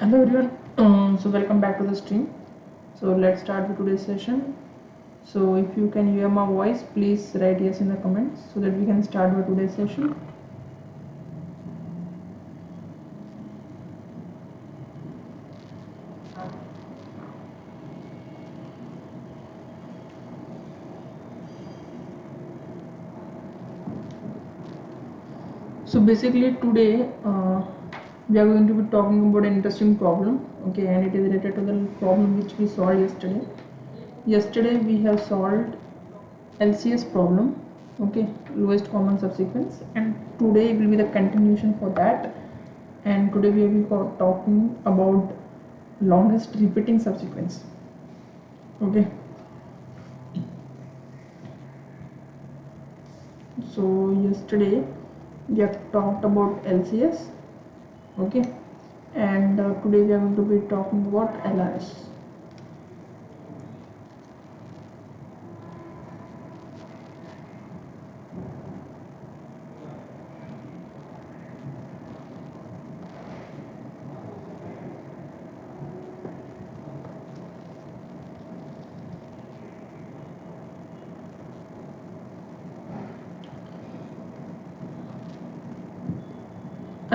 Hello everyone, so welcome back to the stream. So let's start with today's session. So if you can hear my voice, please write yes in the comments so that we can start with today's session. So basically today we are going to be talking about an interesting problem, okay, and it is related to the problem which we solved yesterday. Yesterday we have solved LCS problem, okay, lowest common subsequence, and today will be the continuation for that. And today we will be talking about longest repeating subsequence, okay. So yesterday we have talked about LCS, okay, and today we are going to be talking about LRS.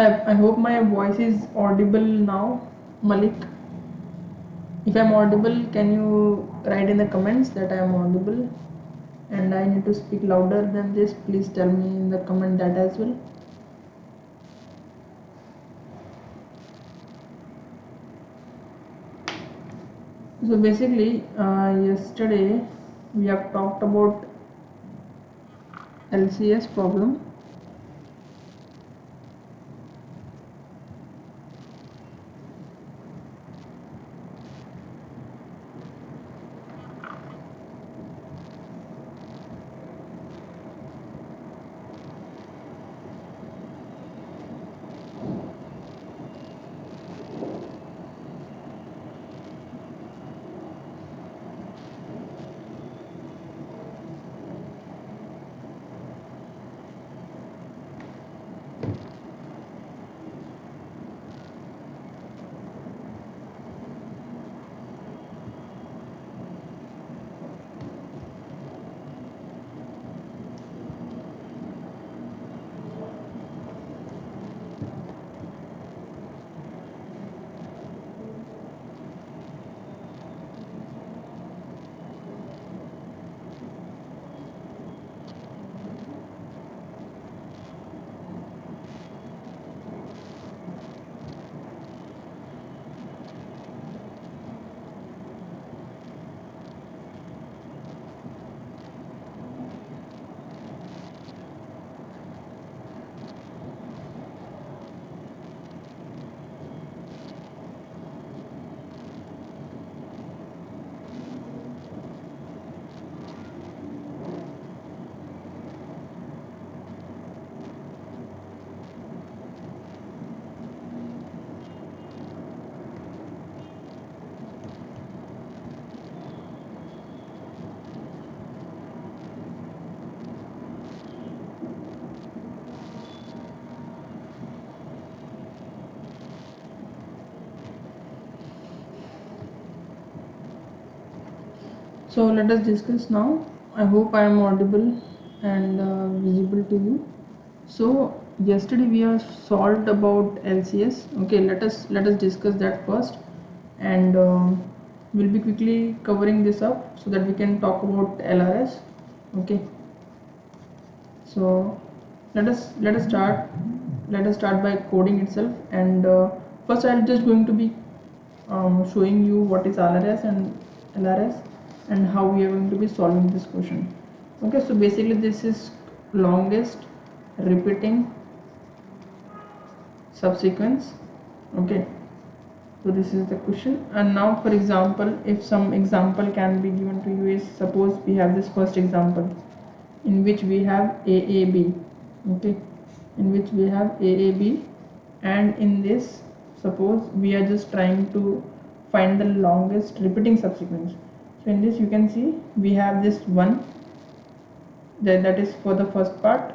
I hope my voice is audible now, Malik. If I'm audible, can you write in the comments that I am audible and I need to speak louder than this? Please tell me in the comment that as well. So basically yesterday we have talked about LCS problem. So let us discuss now. I hope I am audible and visible to you. So yesterday we have solved about LCS. Okay, let us discuss that first, and we'll be quickly covering this up so that we can talk about LRS. Okay. So let us start by coding itself, and first I'm just going to be showing you what is RRS and LRS and how we are going to be solving this question. Okay, so basically this is longest repeating subsequence. Okay, so this is the question, and now for example, if some example can be given to you, is suppose we have this first example in which we have AAB. Okay, in which we have AAB, and in this suppose we are just trying to find the longest repeating subsequence. So in this you can see we have this one that is for the first part,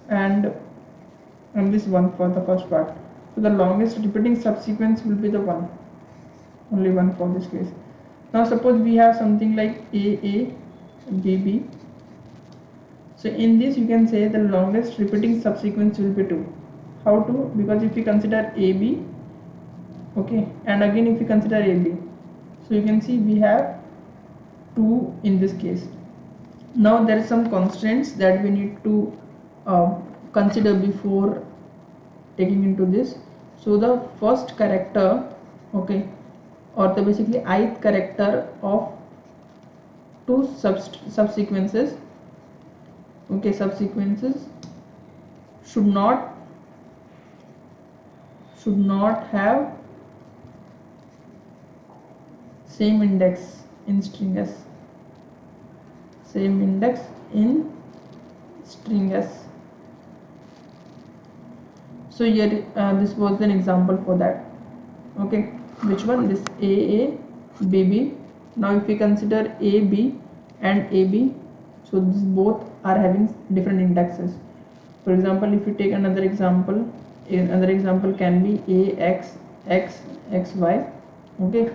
and this one for the first part. So the longest repeating subsequence will be the 1, only 1 for this case. Now suppose we have something like AA, BB. So in this you can say the longest repeating subsequence will be 2. How to? Because if we consider AB, okay, and again if we consider AB, so you can see we have 2 in this case. Now there are some constraints that we need to consider before taking into this. So the first character, okay, or the basically ith character of two subsequences, okay, subsequences should not have same index in string S, same index in string S. So here this was an example for that, okay. Which one? This AA, BB. Now if we consider AB and AB, so these both are having different indexes. For example, if you take another example can be AX, X, XY, okay.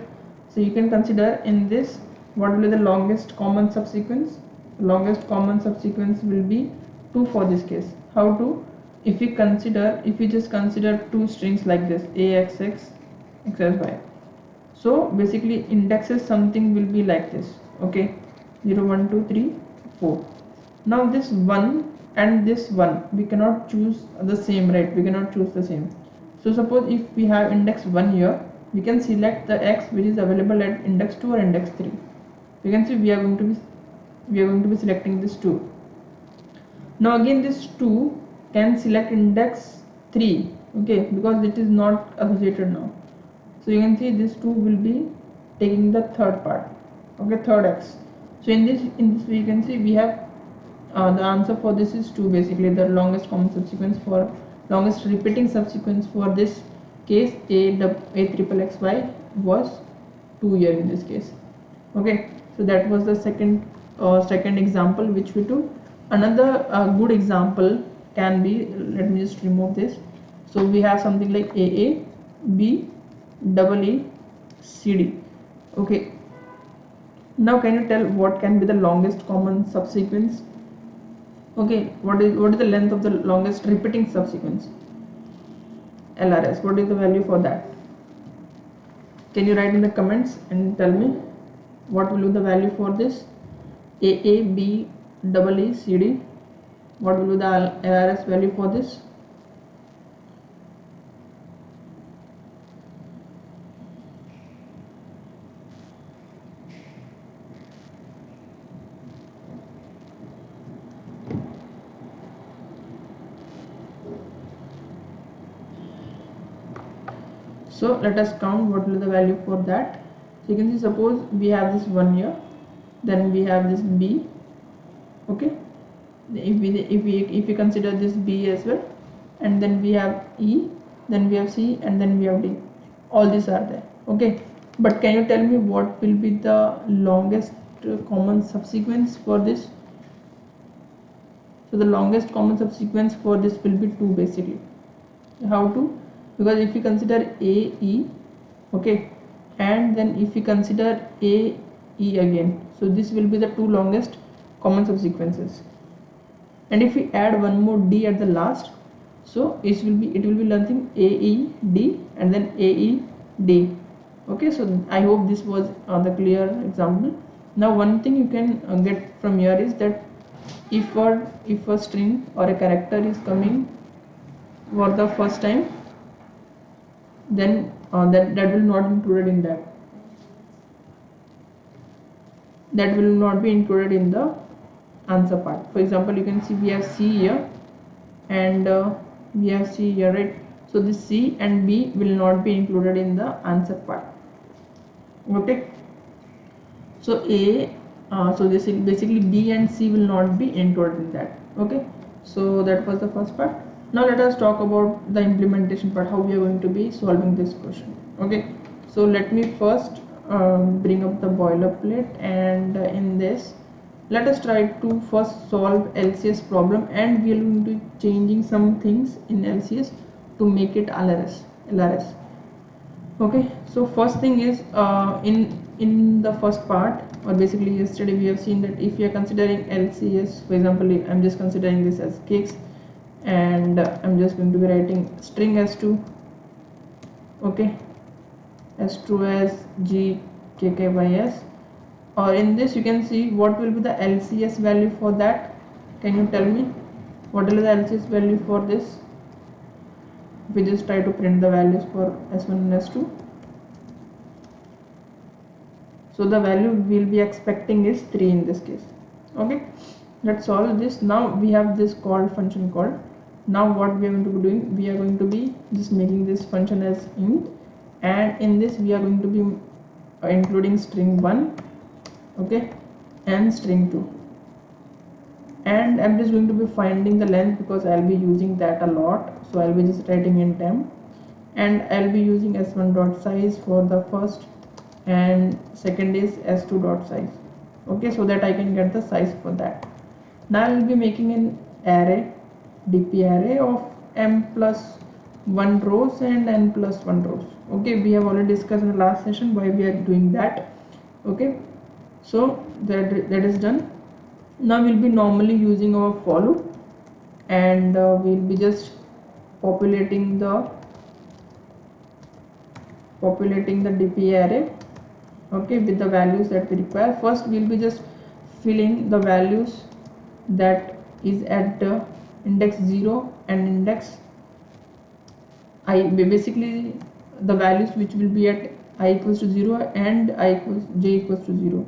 So you can consider in this what will be the longest common subsequence. The longest common subsequence will be 2 for this case. How to? If we just consider two strings like this, AXX, XY. So basically indexes something will be like this, okay, 0, 1, 2, 3, 4. Now this 1 and this 1 we cannot choose the same, right? We cannot choose the same. So suppose if we have index 1 here, we can select the X which is available at index 2 or index 3. You can see we are going to be selecting this 2. Now again this 2 can select index 3, okay, because it is not associated now. So you can see this 2 will be taking the third part, okay, third X. So in this way you can see we have the answer for this is 2. Basically the longest common subsequence for longest repeating subsequence for this case a triple XY was 2 here in this case, okay. So that was the second example which we took. Another good example can be, let me just remove this. So we have something like AA, B, double E, CD, okay. Now can you tell what can be the longest common subsequence? Okay, what is the length of the longest repeating subsequence? LRS. What is the value for that? Can you write in the comments and tell me what will be the value for this? AA, B, double E, CD. What will be the LRS value for this? So let us count what will be the value for that. So you can see, suppose we have this 1 here, then we have this B, okay. If we consider this B as well, and then we have E, then we have C, and then we have D. All these are there, okay. But can you tell me what will be the longest common subsequence for this? So the longest common subsequence for this will be 2 basically. How to? Because if we consider AE, okay, and then if we consider AE again, so this will be the 2 longest common subsequences. And if we add one more D at the last, so it will be nothing AED and then AED, okay. So I hope this was the clear example. Now one thing you can get from here is that if a string or a character is coming for the first time, then that will not be included in that. That will not be included in the answer part. For example, you can see we have C here and we have C here, right? So this C and B will not be included in the answer part, okay. So so this is basically B and C will not be included in that, okay. So that was the first part. Now let us talk about the implementation part, how we are going to be solving this question, okay. So let me first bring up the boilerplate, and in this let us try to first solve LCS problem, and we are going to be changing some things in LCS to make it LRS. Okay, so first thing is in the first part, or basically yesterday we have seen that if you are considering LCS, for example, I'm just considering this as cakes, and I'm just going to be writing string s2. Okay, s2 as g kk by s, or in this you can see what will be the LCS value for that. Can you tell me what is the LCS value for this? We just try to print the values for s1 and s2. So the value we'll be expecting is 3 in this case. Okay, let's solve this. Now we have this called function called. Now what we are going to be doing, we are going to be just making this function as int, and in this we are going to be including string 1, okay, and string 2, and I'm just going to be finding the length because I'll be using that a lot. So I'll be just writing int m, and I'll be using s1 dot size for the first, and second is s2 dot size. Okay, so that I can get the size for that. Now I will be making an array, dp array of m plus 1 rows and n plus 1 rows. Okay, we have already discussed in the last session why we are doing that. Okay, so that is done. Now we'll be normally using our for loop, and we'll be just populating the dp array, okay, with the values that we require. First we'll be just filling the values that is at the index 0 and index I, basically the values which will be at I equals to 0 and j equals to 0.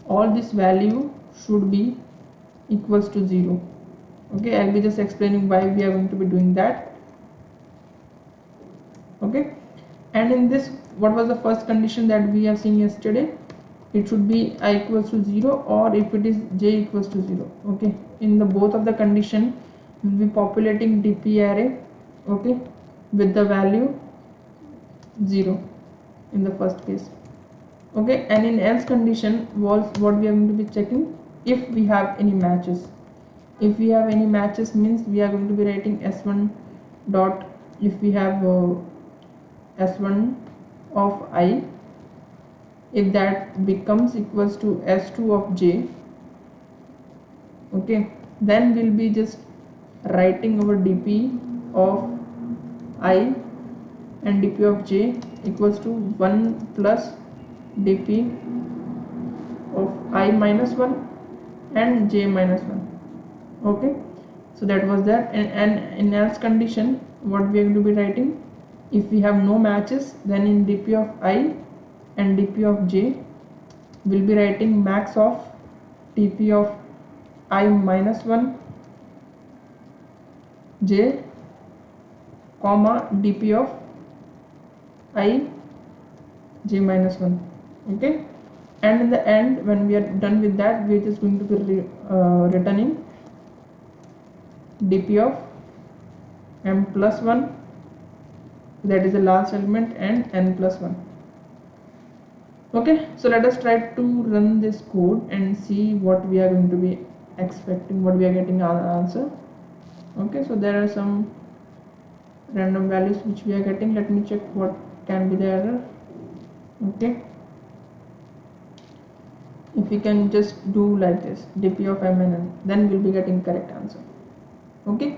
All this value should be equals to 0. Okay, I'll be just explaining why we are going to be doing that. Okay, and in this, what was the first condition that we have seen yesterday? It should be I equals to 0, or if it is j equals to 0. Okay, in the both of the condition we will be populating dp array, okay, with the value 0 in the first case. Okay, and in else condition was what we are going to be checking, if we have any matches. If we have any matches means we are going to be writing s1 dot, if we have s1 of I, if that becomes equals to s2 of j, okay, then we'll be just writing our dp of I and dp of j equals to 1 plus dp of I minus 1 and j minus 1. Okay, so that was that. And in else condition what we are going to be writing, if we have no matches, then in dp of I and dp of j we'll be writing max of dp of I minus 1 j comma dp of I j minus 1. Okay, and in the end when we are done with that, we are just going to be returning dp of m plus 1, that is the last element, and n plus 1. Okay, so let us try to run this code and see what we are going to be expecting, what we are getting our answer. Okay, so there are some random values which we are getting. Let me check what can be the error. Okay, if we can just do like this, dp of m and n, then we'll be getting correct answer. Okay,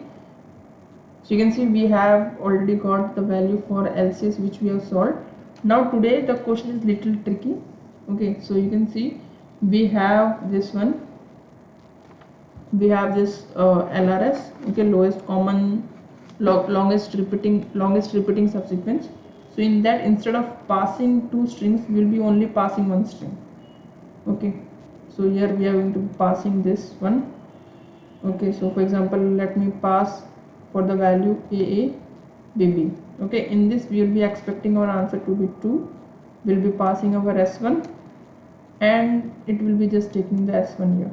so you can see we have already got the value for LCS which we have solved. Now today the question is little tricky. Okay, so you can see we have this one, we have this LRS, okay, lowest common longest repeating subsequence. So in that, instead of passing two strings, we will be only passing one string. Okay, so here we are going to be passing this one. Okay, so for example, let me pass for the value AA BB. Okay, in this we will be expecting our answer to be 2. We'll be passing our S1, and it will be just taking the S1 here.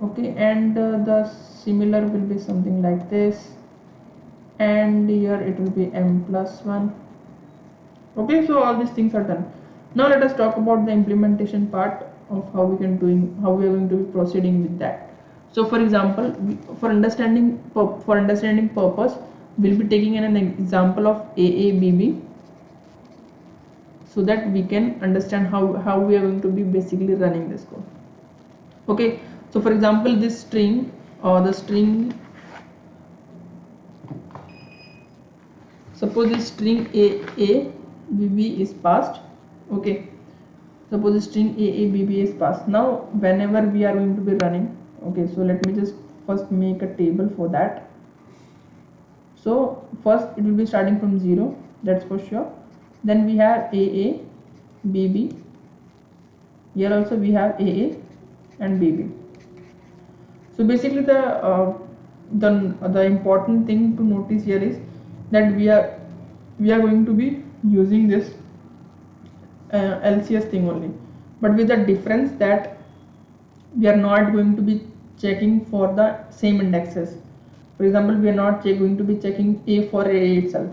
Okay, and the similar will be something like this, and here it will be m plus 1. Okay, so all these things are done. Now let us talk about the implementation part of how we are going to be proceeding with that. So for example, for understanding purpose, we'll be taking an example of AABB, so that we can understand how we are going to be basically running this code. Okay, so for example, this string or the string, suppose this string AABB is passed. Okay, suppose the string AABB is passed. Now whenever we are going to be running, okay, so let me just first make a table for that. So first it will be starting from 0, that's for sure. Then we have AABB. Here also we have AA and BB. So basically the important thing to notice here is that we are going to be using this LCS thing only, but with the difference that we are not going to be checking for the same indexes. For example, we are not going to be checking A for A itself.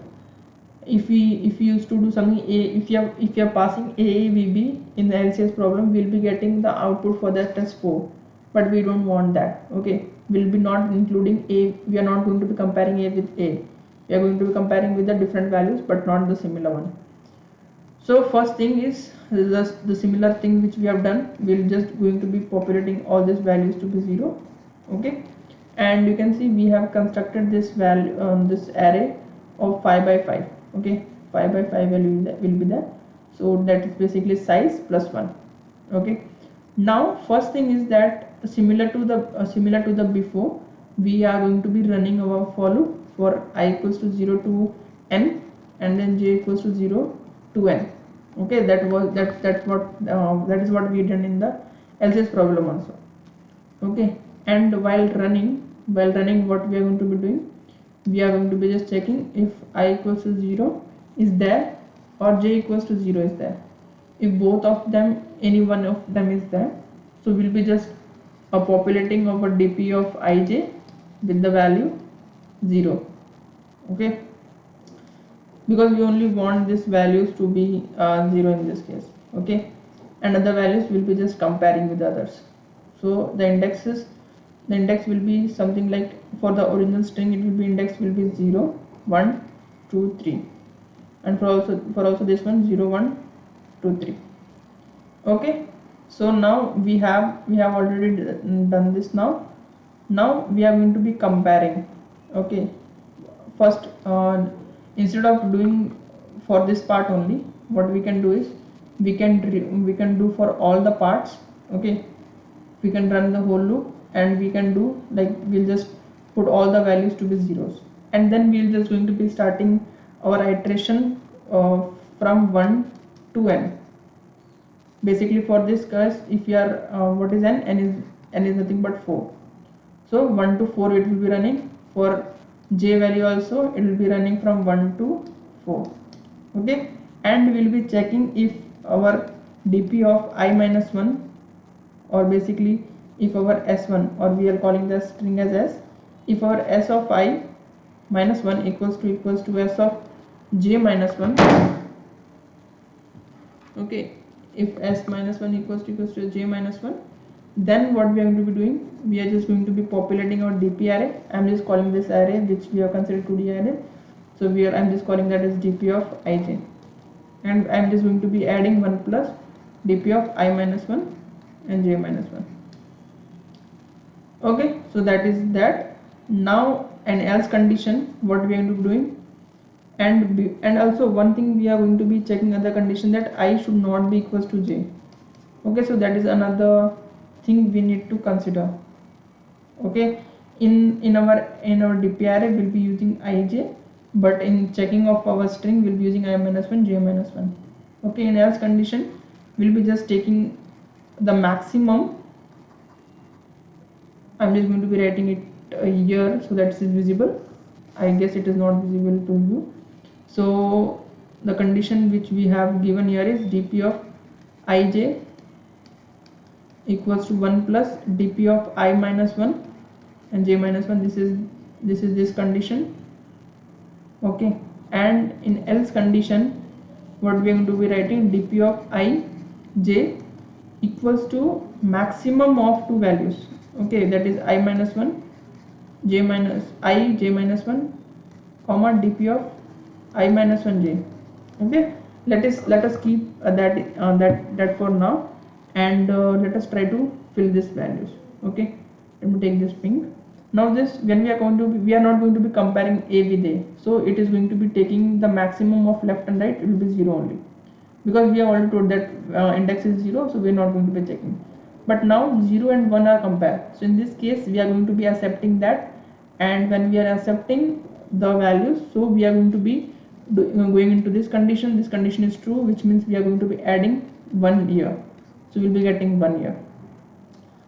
If we used to do something if you are passing AABB in the LCS problem, we'll be getting the output for that as 4, but we don't want that. Okay, we'll be not including A, we are not going to be comparing A with A, we are going to be comparing with the different values but not the similar one. So first thing is the similar thing which we have done, we'll just going to be populating all these values to be 0. Okay, and you can see we have constructed this value this array of 5 by 5. Okay, 5 by 5 value will be there, so that is basically size plus 1. Okay, now first thing is that similar to the before, we are going to be running our for loop for I equals to 0 to n and then j equals to 0 to n. Okay, that is what we done in the LCS problem also. Okay, and while running what we are going to be doing, we are going to be just checking if I equals to 0 is there or j equals to 0 is there. If both of them, any one of them is there, so we'll be just populating of a dp of ij with the value 0. Okay, because we only want these values to be 0 in this case. Okay, and other values will be just comparing with others. So the index will be something like, for the original string it will be index will be 0 1 2 3, and for also this one 0 1 2 3. Okay, so now we have already done this. Now we are going to be comparing. Okay, first instead of doing for this part only, what we can do is we can do for all the parts. Okay, we can run the whole loop and we can do like, we'll just put all the values to be zeros, and then we'll just going to be starting our iteration from 1 to n. Basically for this case, if you are what is n is nothing but 4, so 1 to 4 it will be running. For j value also it will be running from 1 to 4. Okay, and we will be checking if our dp of I minus 1, or basically if our s1, or we are calling the string as s, if our s of I minus 1 equals to s of j minus 1. Okay, if s minus 1 equals to j minus 1, then what we are going to be doing, we are just going to be populating our dp array. I am just calling this array which we have considered 2D array, so I am just calling that as dp of ij, and I am just going to be adding 1 plus dp of I minus 1 and j minus 1. Okay, so that is that. Now an else condition, what we are going to be doing, and also one thing we are going to be checking other condition, that I should not be equals to j. Okay, so that is another thing we need to consider. Okay, in our dp array we'll be using ij, but in checking of our string we'll be using I minus 1 j minus 1. Okay, in else condition we'll be just taking the maximum. I'm just going to be writing it here so that it is visible. I guess it is not visible to you. So the condition which we have given here is dp of ij equals to 1 plus dp of I minus 1 and j minus 1. This is this condition. Okay, and in else condition what we are going to be writing, dp of I j equals to maximum of two values. Okay, that is I minus 1 j minus 1 comma dp of I minus 1j. Okay, let us keep that for now, and let us try to fill these values. Okay, let me take this pink. Now this, when we are not going to be comparing a with a, so it is going to be taking the maximum of left and right. It will be 0 only, because we have already told that index is 0, so we are not going to be checking. But now 0 and 1 are compared, so in this case we are going to be accepting that. And when we are accepting the values, so we are going to be going into this condition. This condition is true, which means we are going to be adding 1 year, so we'll be getting 1 year.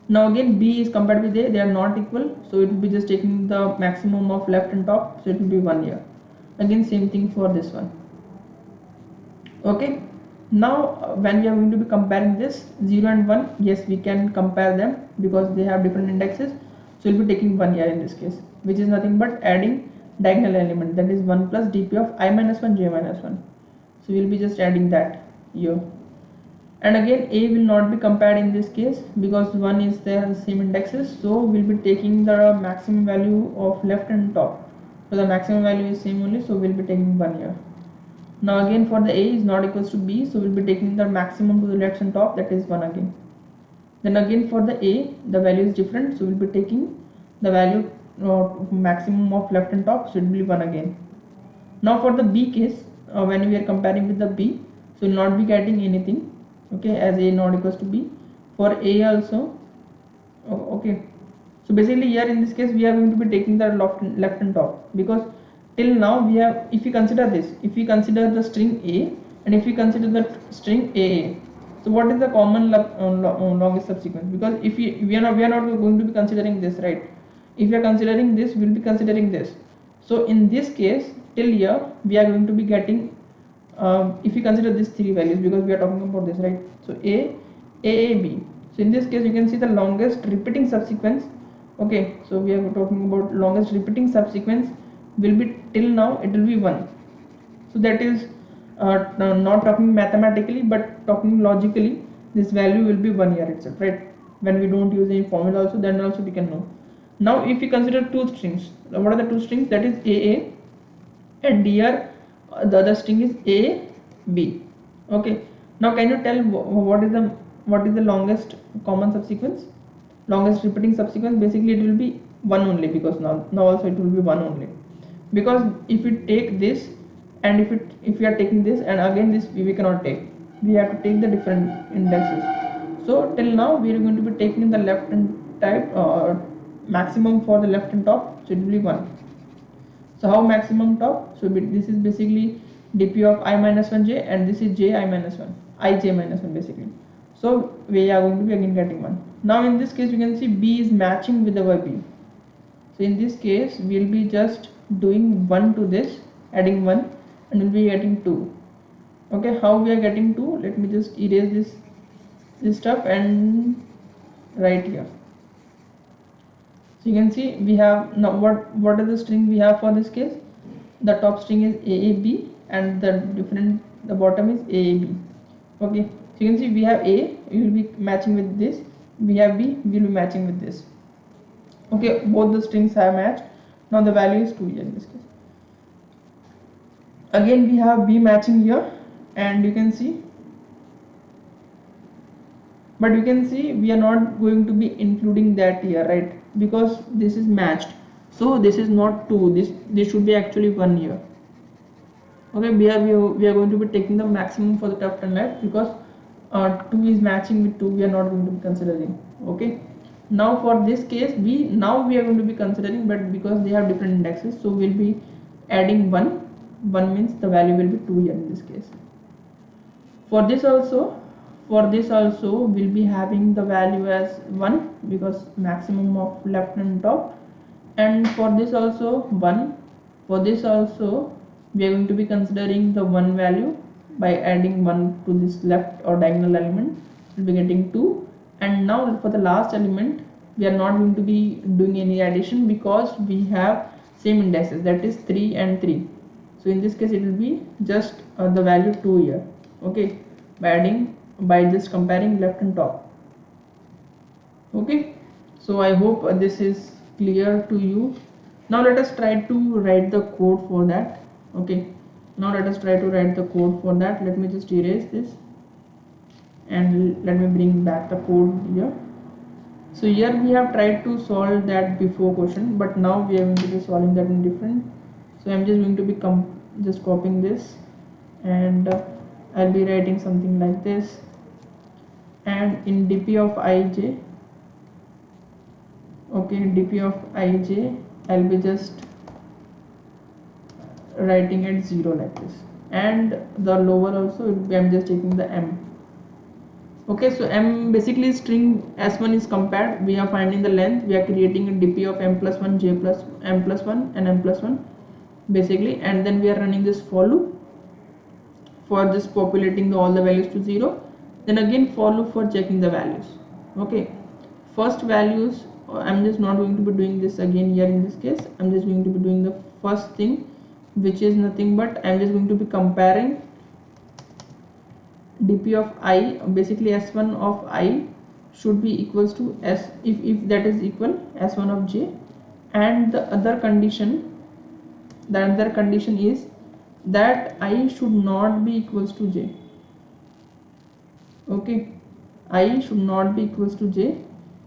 Now again b is compared with a, they are not equal, so it will be just taking the maximum of left and top, so it will be 1 year. Again same thing for this one. Okay, now when we are going to be comparing this 0 and 1, yes, we can compare them because they have different indexes, so we'll be taking 1 year in this case, which is nothing but adding diagonal element, that is 1 plus dp of I minus 1 j minus 1. So we'll be just adding that here. And again a will not be compared in this case because 1 is there the same indexes, so we'll be taking the maximum value of left and top, so the maximum value is same only, so we'll be taking 1 year. Now again for the a is not equals to b, so we'll be taking the maximum to the left and top, that is 1 again. Then again for the a, the value is different, so we'll be taking the value maximum of left and top, so it will be 1 again. Now for the b case, when we are comparing with the b, so we'll not be getting anything. Okay, as a not equals to b. For a also, okay, so basically here in this case we are going to be taking the left and top, because till now we have, if we consider this, if we consider the string a and if we consider the string aa, so what is the common longest subsequence? Because if we are not going to be considering this, right? If we are considering this, we will be considering this. So in this case till here we are going to be getting, if we consider these three values, because we are talking about this, right? So a b. So in this case you can see the longest repeating subsequence. Okay, so we are talking about longest repeating subsequence will be, till now it will be 1. So that is not talking mathematically but talking logically, this value will be 1 year itself, right? When we don't use any formula also, then also we can know. Now if we consider two strings, what are the two strings? That is aa, and here the other string is a b. Okay, now can you tell what is the longest common subsequence, longest repeating subsequence? Basically it will be 1 only, because now also it will be 1 only, because if we take this and if we are taking this and again this, we cannot take, we have to take the different indexes. So till now we are going to be taking the left and type maximum for the left and top, so it will be 1. So how maximum top? So this is basically dp of I minus 1 j, and this is j I minus 1, I j minus 1 basically. So we are going to be again getting 1. Now in this case you can see b is matching with our b. So in this case we will be just doing 1 to this, adding 1, and we'll be getting 2. Okay, how we are getting 2? Let me just erase this stuff and write here. So you can see we have now what is the string we have for this case? The top string is aab and the bottom is aab. Okay, so you can see we have a, we will be matching with this, we have b, we will be matching with this. Okay, both the strings have matched. Now the value is 2 here in this case. Again we have b matching here, and you can see, but you can see we are not going to be including that here, right? Because this is matched, so this is not 2, this should be actually 1 year. Okay, we are going to be taking the maximum for the left and right, because 2 is matching with 2, we are not going to be considering. Okay, now for this case we are going to be considering, but because they have different indexes, so we'll be adding 1 means the value will be 2 here in this case. For this also we'll be having the value as 1, because maximum of left and top. And for this also 1. For this also we are going to be considering the 1 value, by adding 1 to this left or diagonal element, we'll be getting 2. And now for the last element we are not going to be doing any addition, because we have same indexes, that is 3 and 3. So in this case it will be just the value 2 here. Okay, by just comparing left and top. Okay, so I hope this is clear to you. Now let us try to write the code for that. Okay, now let us try to write the code for that. Let me just erase this and let me bring back the code here. So here we have tried to solve that before question, but now we are going to be solving that in different. So I'm just going to be just copying this, and I'll be writing something like this, and in dp of ij, okay, in dp of ij I'll be just writing at 0 like this, and the lower also I'm just taking the m. Okay, so m basically string s1 is compared, we are finding the length, we are creating a dp of m plus 1 j plus m plus 1 and m plus 1 basically, and then we are running this for loop for just populating all the values to 0, then again for loop for checking the values. Okay, first values, I'm just not going to be doing this again here in this case. I'm just going to be doing the first thing, which is nothing but I'm just going to be comparing dp of I, basically s1 of I should be equals to s, if that is equal s1 of j, and the other condition, is that I should not be equals to j. Okay, I should not be equals to j.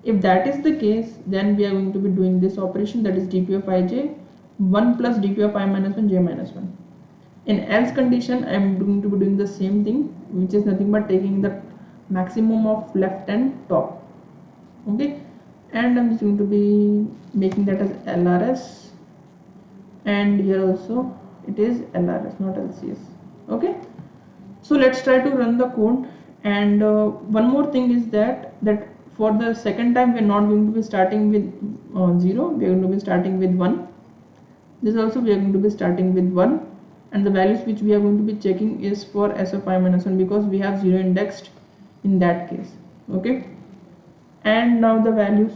If that is the case, then we are going to be doing this operation, that is dp of ij 1 plus dp of I minus 1 j minus 1. In else condition, I am going to be doing the same thing, which is nothing but taking the maximum of left and top. Okay, and I'm just going to be making that as LRS, and here also it is LRS, not LCS. Okay, so let's try to run the code. And one more thing is that for the second time we are not going to be starting with 0, we are going to be starting with 1. This also we are going to be starting with 1, and the values which we are going to be checking is for s of I minus 1, because we have 0 indexed in that case. Okay, and now the values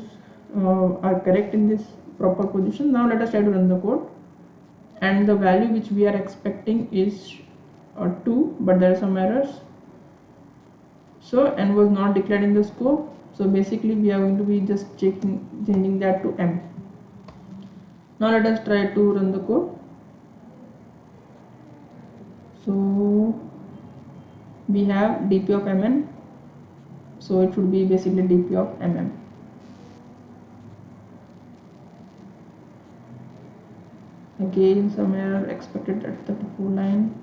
are correct in this proper position. Now let us try to run the code, and the value which we are expecting is 2, but there are some errors. So n was not declared in the scope, so basically we are going to be just changing that to m. Now let us try to run the code. So we have dp of mn, so it should be basically dp of mm. Again some error expected at 34 line.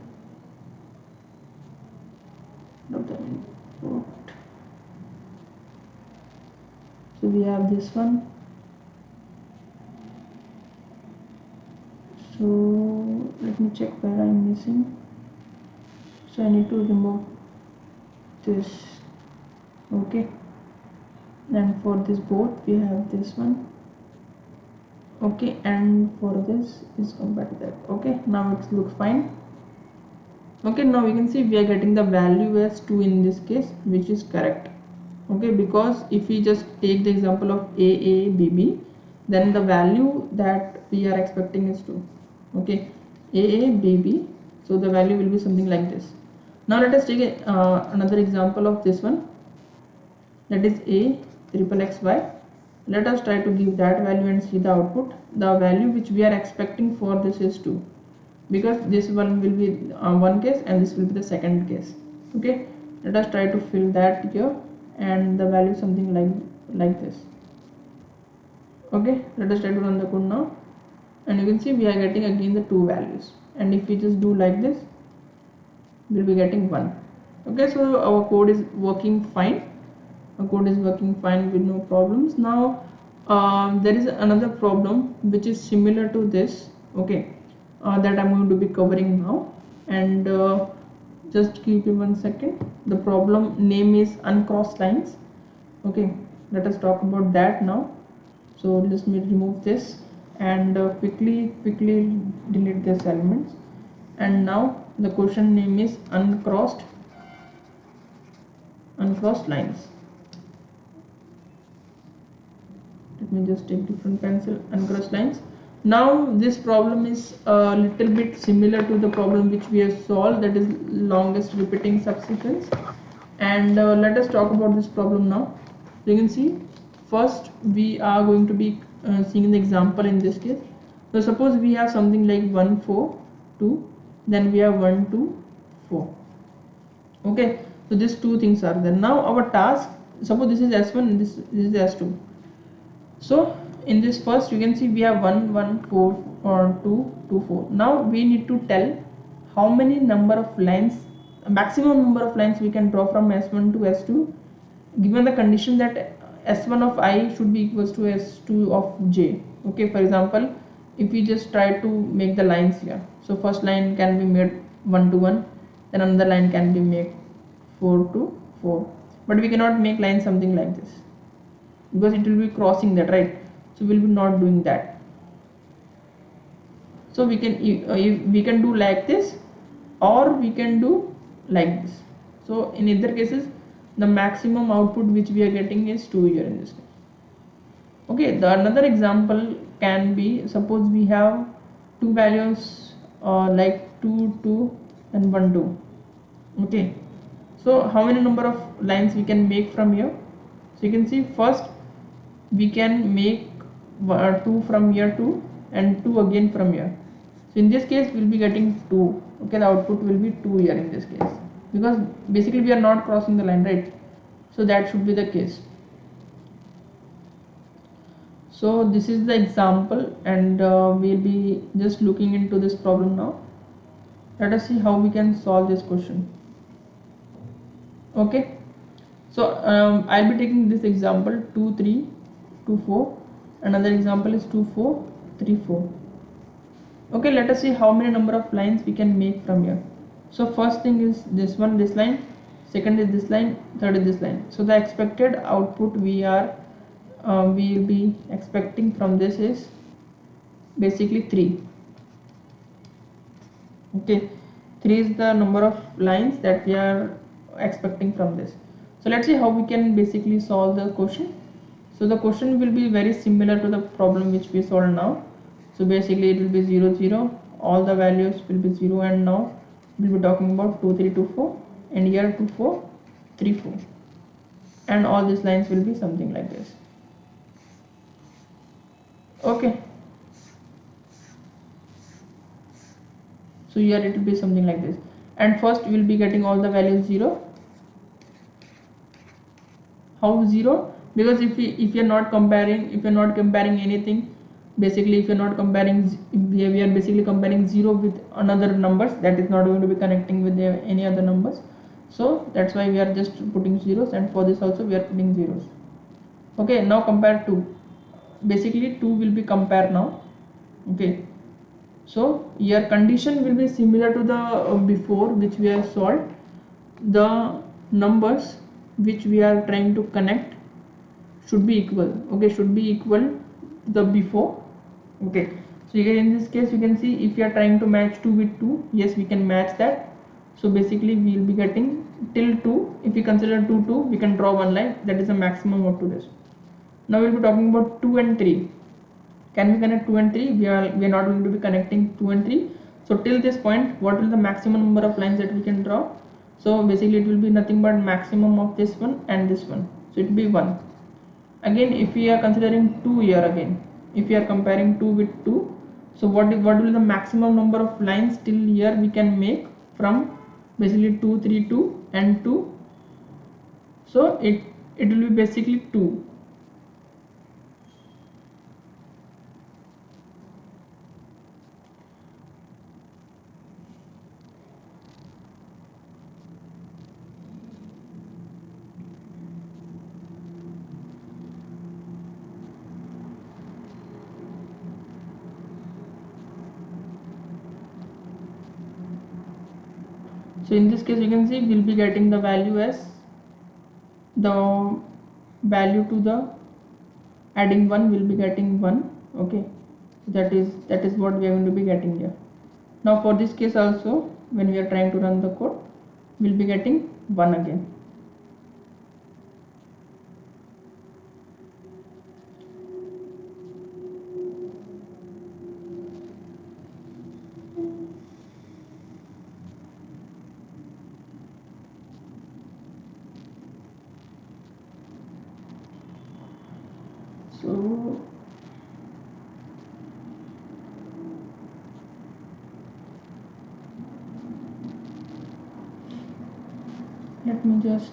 So we have this one. So let me check where I'm missing. So I need to remove this. Okay, and for this both we have this one. Okay, and for this is compared to that. Okay, now it looks fine. Okay, now we can see we are getting the value as 2 in this case, which is correct. Okay, because if we just take the example of AABB, then the value that we are expecting is 2. Okay, AABB, so the value will be something like this. Now let us take another example of this one, that is A triple XY. Let us try to give that value and see the output. The value which we are expecting for this is 2, because this one will be one case and this will be the second case. Okay, let us try to fill that here, and the value something like this. Okay, let us try to run the code now, and you can see we are getting again the 2 values, and if we just do like this, we'll be getting 1. Okay, so our code is working fine. Our code is working fine with no problems. Now there is another problem which is similar to this. Okay, that I'm going to be covering now, and just give me 1 second. The problem name is uncrossed lines. Okay, let us talk about that now. So let me remove this and quickly delete these elements, and now the question name is uncrossed lines. Let me just take different pencil. Uncrossed lines. Now this problem is a little bit similar to the problem which we have solved, that is longest repeating subsequence, and let us talk about this problem now. So you can see first we are going to be seeing the example in this case. So suppose we have something like 1 4 2, then we have 1 2 4. Okay, so these two things are there. Now our task, suppose this is S1 and this is S2. So in this first you can see we have 1 1 4 or 2 2 4. Now we need to tell how many number of lines, maximum number of lines we can draw from S1 to S2, given the condition that S1 of I should be equals to S2 of J. Okay, for example, if we just try to make the lines here, so first line can be made 1 to 1, then another line can be made 4 to 4, but we cannot make line something like this because it will be crossing that, right? So we'll be not doing that. So we can if we can do like this, or we can do like this. So in either cases the maximum output which we are getting is 2 here in this case. Okay, the another example can be, suppose we have two values like 2 2 and 1 2. Okay, so how many number of lines we can make from here? So you can see first we can make 2 from here, 2 and 2 again from here. So in this case we will be getting 2. Okay, the output will be 2 here in this case, because basically we are not crossing the line, right? So that should be the case. So this is the example, and we'll be just looking into this problem now. Let us see how we can solve this question. Okay, so I'll be taking this example 2 3 2 4. Another example is 2 4 3 4. Okay, let us see how many number of lines we can make from here. So first thing is this one, this line, second is this line, third is this line. So the expected output we will be expecting from this is basically 3. Okay, 3 is the number of lines that we are expecting from this. So let's see how we can basically solve the question. So the question will be very similar to the problem which we solved now. So basically it will be 0 0, all the values will be 0, and now we'll be talking about 2 3 2 4, and here 2 4 3 4, and all these lines will be something like this. Okay, so here it will be something like this, and first we will be getting all the values 0. How 0? Because if you're not comparing anything, basically if you're not comparing, we are basically comparing 0 with another numbers, that is not going to be connecting with any other numbers. So that's why we are just putting zeros, and for this also we are putting zeros. Okay, now compare 2. Basically 2 will be compared now. Okay, so your condition will be similar to the before which we have solved. The numbers which we are trying to connect should be equal. Okay, should be equal to the before. Okay, so here in this case you can see if you are trying to match 2 with 2, yes, we can match that. So basically we will be getting till 2. If we consider 2 2, we can draw one line, that is the maximum up to this. Now we will be talking about 2 and 3. Can we connect 2 and 3? We are not going to be connecting 2 and 3. So till this point, what will the maximum number of lines that we can draw? So basically it will be nothing but maximum of this one and this one, so it will be 1. Again, if we are considering 2 here, again if we are comparing 2 with 2, so what will be the maximum number of lines till here we can make from basically 2 3 2 and 2? So it will be basically 2. So in this case you can see we'll be getting the value as the value to the adding 1 will be getting 1. Okay, that is what we are going to be getting here. Now for this case also, when we are trying to run the code, we'll be getting 1 again. So let me just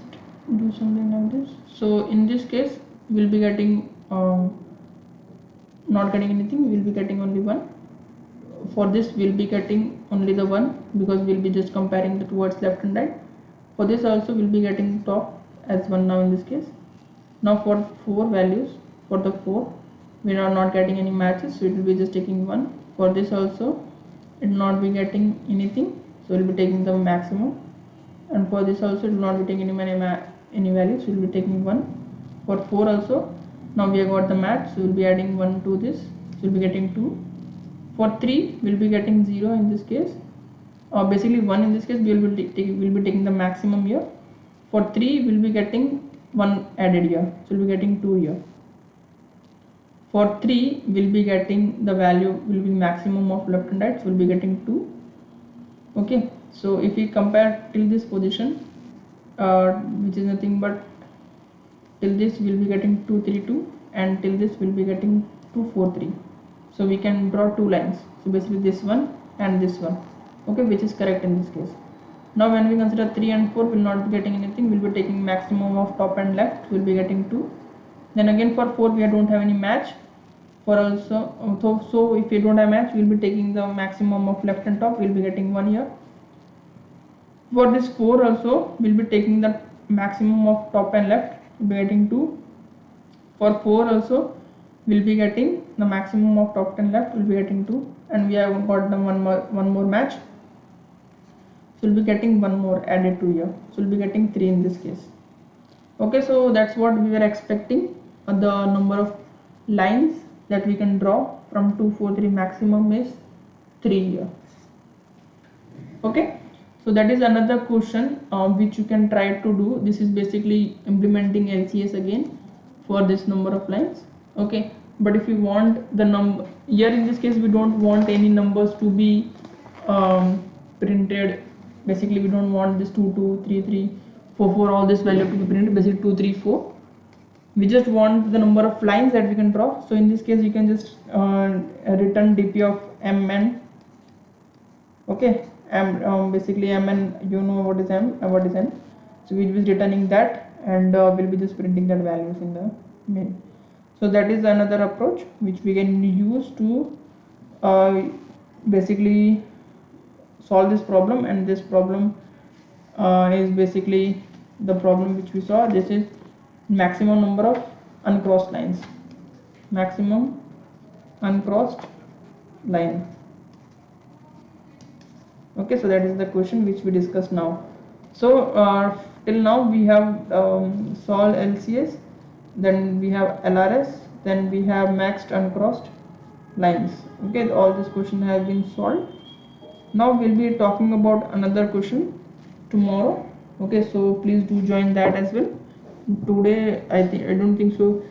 do something like this. So in this case we'll be getting not getting anything, we'll be getting only 1. For this we'll be getting only the 1 because we'll be just comparing the towards left and right. For this also we'll be getting top as 1 now in this case. Now for 4 values, for the 4 we are not getting any matches, so it will be just taking 1. For this also it will not be getting anything, so we'll be taking the maximum. And for this also it will not be taking any values, so we'll be taking 1. For 4 also, now we have got the match, so we'll be adding 1 to this, so we'll be getting 2. For 3 we'll be getting 0 in this case, or basically 1 in this case. We'll be taking the maximum here. For 3 we'll be getting 1 added here, so we'll be getting 2 here. For 3 we'll be getting the value will be maximum of left and right, so we'll be getting 2. Okay, so if we compare till this position, which is nothing but till this we'll be getting 232, and till this we'll be getting 243. So we can draw 2 lines, so basically this one and this one, okay, which is correct in this case. Now when we consider 3 and 4, we'll not be getting anything, we'll be taking maximum of top and left, we'll be getting 2. Then again for 4 we don't have any match. For also so if we don't have match, we'll be taking the maximum of left and top, we'll be getting 1 here. For this 4 also we'll be taking the maximum of top and left, we'll be getting 2. For 4 also we'll be getting the maximum of top and left, we'll be getting 2, and we have got the one more match, so we'll be getting 1 more added to here, so we'll be getting 3 in this case. Okay, so that's what we were expecting. The number of lines that we can draw from 2, 4, 3, maximum is 3 here. Okay, so that is another question which you can try to do. This is basically implementing LCS again for this number of lines. Okay, but if you want the number here, in this case we don't want any numbers to be printed. Basically we don't want this 2, 2, 3, 3, 4, 4 all this value to be printed, basically 2, 3, 4. We just want the number of lines that we can draw. So in this case you can just return dp of mn. Okay, basically mn, you know what is m, what is n, so we'll be returning that, and we'll be just printing that values in the main. So that is another approach which we can use to basically solve this problem. And this problem is basically the problem which we saw. This is maximum number of uncrossed lines, maximum uncrossed line. Okay, so that is the question which we discussed now. So till now we have solved LCS, then we have LRS, then we have maxed uncrossed lines. Okay, all these questions have been solved. Now we'll be talking about another question tomorrow. Okay, so please do join that as well. Today I don't think so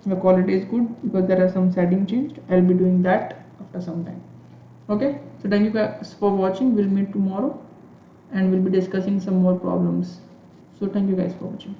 the quality is good because there are some settings changed. I'll be doing that after some time. Okay, so thank you guys for watching. We'll meet tomorrow and we'll be discussing some more problems. So thank you guys for watching.